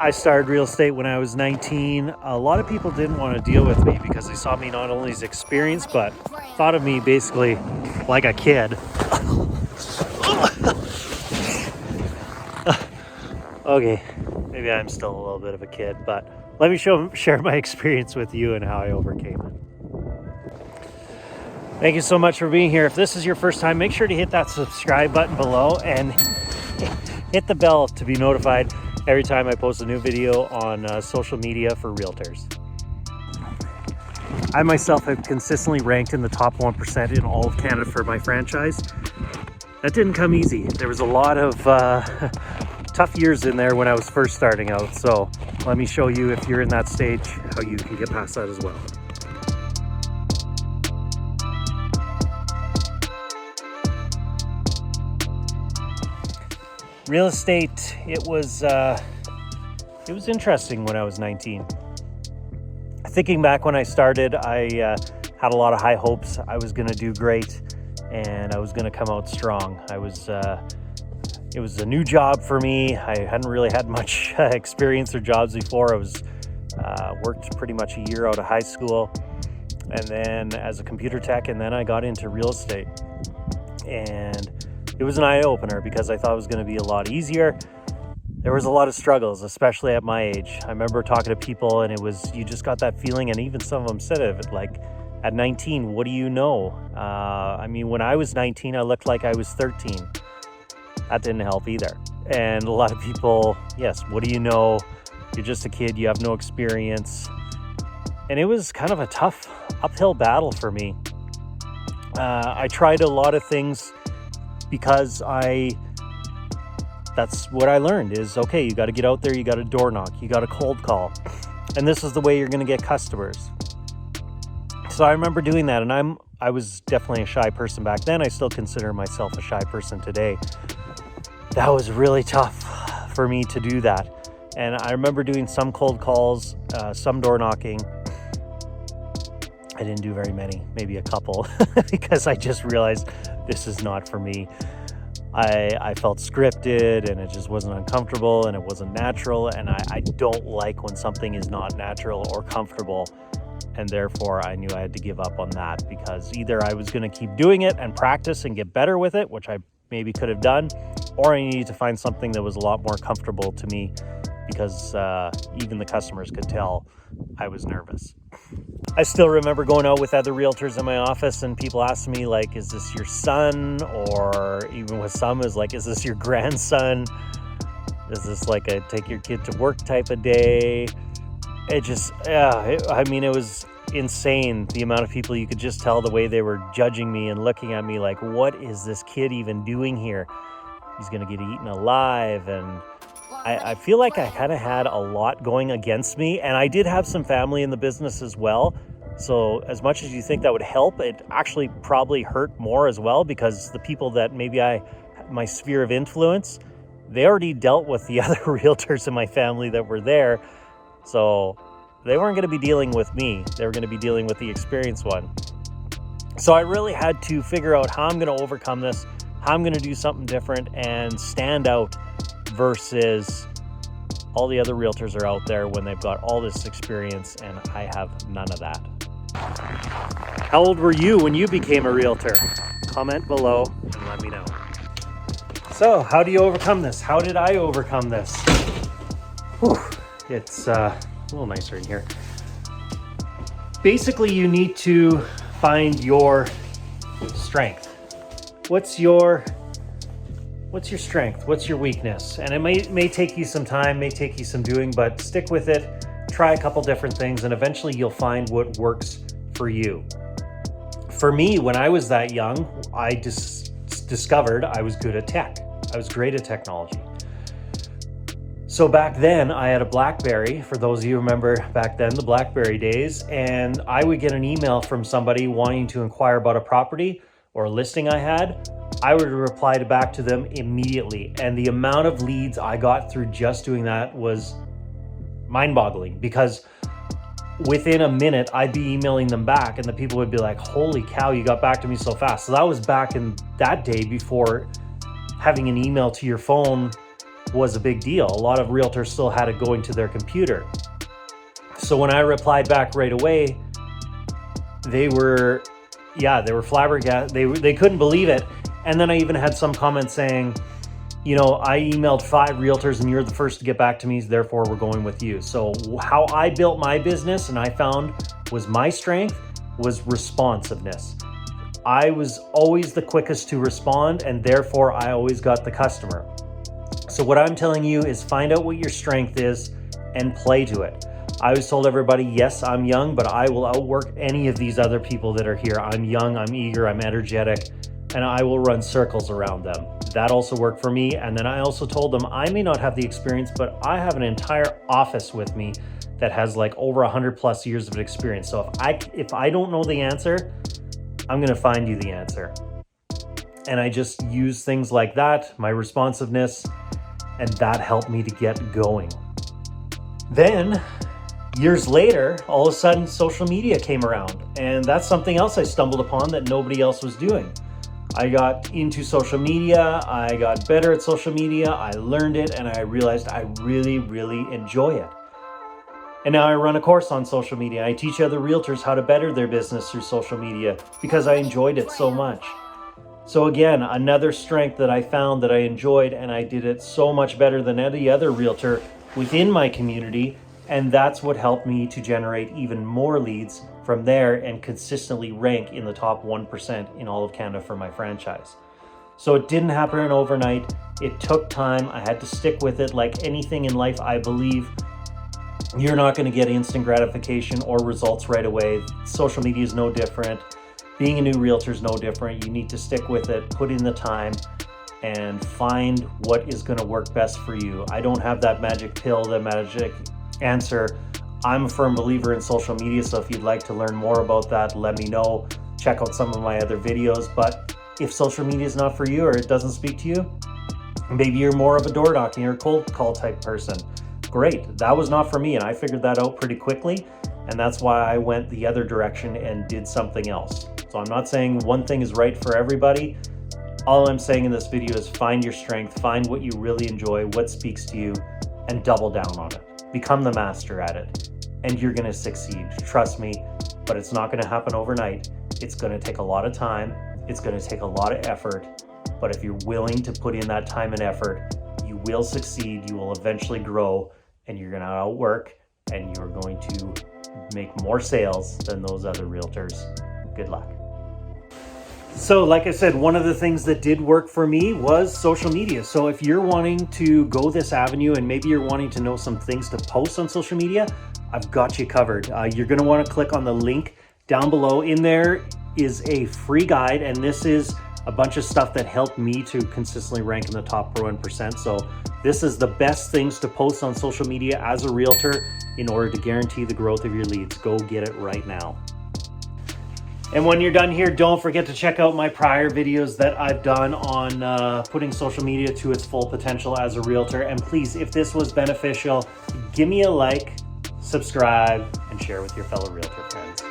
I started real estate when I was 19. A lot of people didn't want to deal with me because they saw me not only as experienced, but thought of me basically like a kid. Okay, maybe I'm still a little bit of a kid, but let me share my experience with you and how I overcame it. Thank you so much for being here. If this is your first time, make sure to hit that subscribe button below and hit the bell to be notified every time I post a new video on social media for realtors. I myself have consistently ranked in the top 1% in all of Canada for my franchise. That didn't come easy. There was a lot of tough years in there when I was first starting out. So let me show you, if you're in that stage, how you can get past that as well. Real estate, it was interesting when I was 19. Thinking back when I started, I had a lot of high hopes. I was going to do great and I was going to come out strong. It was a new job for me. I hadn't really had much experience or jobs before. I was worked pretty much a year out of high school, and then as a computer tech, and then I got into real estate. And it was an eye-opener because I thought it was going to be a lot easier. There was a lot of struggles, especially at my age. I remember talking to people, and you just got that feeling, and even some of them said it, like, at 19, what do you know? When I was 19, I looked like I was 13. That didn't help either. And a lot of people, yes, what do you know? You're just a kid, you have no experience. And it was kind of a tough uphill battle for me. I tried a lot of things because that's what I learned is, okay, you got to get out there, you got to door knock, you got to cold call. And this is the way you're going to get customers. So I remember doing that, and I was definitely a shy person back then. I still consider myself a shy person today. That was really tough for me to do that. And I remember doing some cold calls, some door knocking. I didn't do very many, maybe a couple, because I just realized this is not for me. I felt scripted, and it just wasn't uncomfortable, and it wasn't natural. And I don't like when something is not natural or comfortable. And therefore, I knew I had to give up on that, because either I was going to keep doing it and practice and get better with it, which I maybe could have done, or I needed to find something that was a lot more comfortable to me, because even the customers could tell I was nervous. I still remember going out with other realtors in my office, and people asked me, like, is this your son? Or even with some, is like, is this your grandson? Is this like a take your kid to work type of day? It was insane, the amount of people. You could just tell the way they were judging me and looking at me like, what is this kid even doing here? He's gonna get eaten alive. And I feel like I kind of had a lot going against me, and I did have some family in the business as well. So as much as you think that would help, it actually probably hurt more as well, because the people that maybe my sphere of influence, they already dealt with the other realtors in my family that were there. So they weren't going to be dealing with me. They were going to be dealing with the experienced one. So I really had to figure out how I'm going to overcome this, how I'm going to do something different and stand out versus all the other realtors are out there when they've got all this experience, and I have none of that. How old were you when you became a realtor? Comment below and let me know. So how do you overcome this? How did I overcome this? Whew. It's a little nicer in here. Basically, you need to find your strength. What's your strength? What's your weakness? And it may take you some time, may take you some doing, but stick with it. Try a couple different things, and eventually you'll find what works for you. For me, when I was that young, I discovered I was good at tech. I was great at technology. So back then I had a BlackBerry, for those of you who remember back then, the BlackBerry days, and I would get an email from somebody wanting to inquire about a property or a listing I had. I would reply back to them immediately. And the amount of leads I got through just doing that was mind-boggling, because within a minute I'd be emailing them back, and the people would be like, holy cow, you got back to me so fast. So that was back in that day before having an email to your phone was a big deal. A lot of realtors still had it going to their computer. So when I replied back right away, they were flabbergasted. They couldn't believe it. And then I even had some comments saying, you know, I emailed 5 realtors and you're the first to get back to me, therefore we're going with you. So how I built my business, and I found was my strength, was responsiveness. I was always the quickest to respond, and therefore I always got the customer. So what I'm telling you is find out what your strength is and play to it. I always told everybody, yes, I'm young, but I will outwork any of these other people that are here. I'm young, I'm eager, I'm energetic, and I will run circles around them. That also worked for me. And then I also told them I may not have the experience, but I have an entire office with me that has like over 100+ years of experience. So if I don't know the answer, I'm gonna find you the answer. And I just use things like that, my responsiveness, and that helped me to get going. Then years later, all of a sudden social media came around, and that's something else I stumbled upon that nobody else was doing. I got into social media, I got better at social media, I learned it, and I realized I really, really enjoy it. And now I run a course on social media. I teach other realtors how to better their business through social media because I enjoyed it so much. So again, another strength that I found that I enjoyed, and I did it so much better than any other realtor within my community, and that's what helped me to generate even more leads from there and consistently rank in the top 1% in all of Canada for my franchise. So it didn't happen overnight. It took time. I had to stick with it. Like anything in life, I believe you're not going to get instant gratification or results right away. Social media is no different. Being a new realtor is no different. You need to stick with it, put in the time, and find what is going to work best for you. I don't have that magic pill, that magic answer. I'm a firm believer in social media, so if you'd like to learn more about that, let me know. Check out some of my other videos. But if social media is not for you or it doesn't speak to you, maybe you're more of a door knocking or cold call type person. Great, that was not for me, and I figured that out pretty quickly, and that's why I went the other direction and did something else. So I'm not saying one thing is right for everybody. All I'm saying in this video is find your strength, find what you really enjoy, what speaks to you, and double down on it. Become the master at it, and you're gonna succeed. Trust me, but it's not gonna happen overnight. It's gonna take a lot of time. It's gonna take a lot of effort, but if you're willing to put in that time and effort, you will succeed, you will eventually grow, and you're gonna outwork, and you're going to make more sales than those other realtors. Good luck. So like I said, one of the things that did work for me was social media. So if you're wanting to go this avenue and maybe you're wanting to know some things to post on social media, I've got you covered. You're gonna wanna click on the link down below. In there is a free guide, and this is a bunch of stuff that helped me to consistently rank in the top 1%. So this is the best things to post on social media as a realtor in order to guarantee the growth of your leads. Go get it right now. And when you're done here, don't forget to check out my prior videos that I've done on putting social media to its full potential as a realtor. And please, if this was beneficial, give me a like, subscribe, and share with your fellow realtor friends.